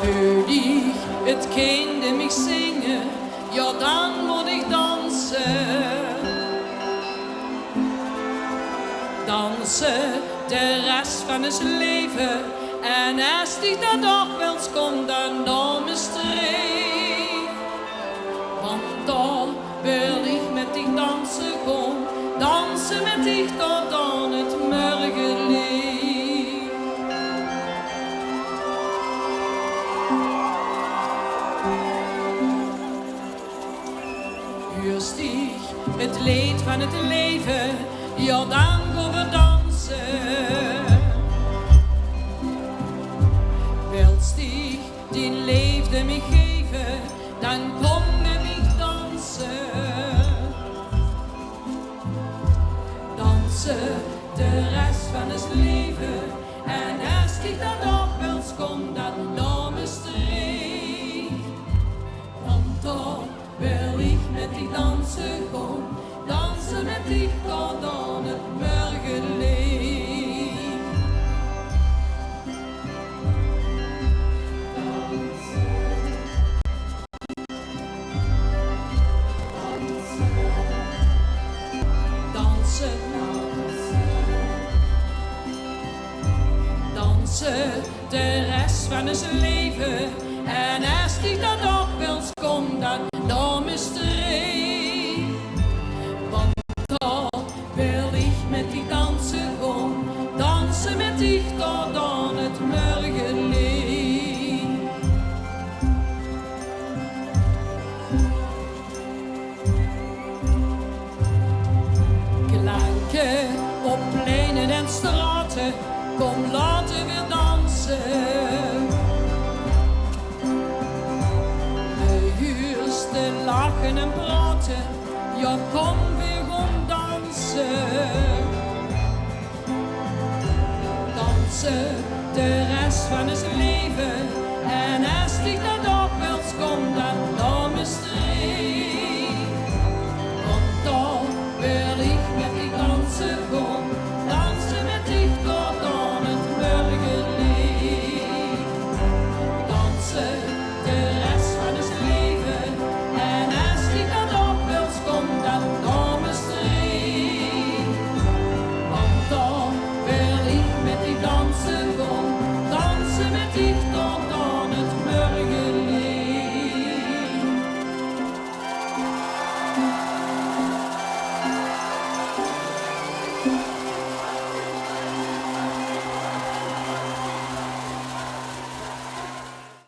Hör ich het kind mich zingen, ja dan moet ik dansen. Dansen de rest van het leven. En als die dat nog wel eens komt, dan nam een streep. Want dan wil ik met die dansen gaan, dansen met die tot aan het morgenlicht. Hörst dich het leed van het leven, ja dan gaan we dansen. Wilst dich die leefde me geven, dan kom we mich dansen. Dansen de rest van het leven. En als ik dan nog wel eens kom, dan nam een streek. Want dan wil ik met die dansen gaan, dansen met die tot aan het morgenlicht. Dansen de rest van het leven. En als ik dan nog wel eens kom, dan nam een streep. Want dan wil ik met die dansen gaan, dansen met die tot aan het morgenlicht. Klanken op pleinen en straten, kom laten we dansen. De huurste lachen en praten, ja kom weer gaan dansen. Dansen de rest van het leven.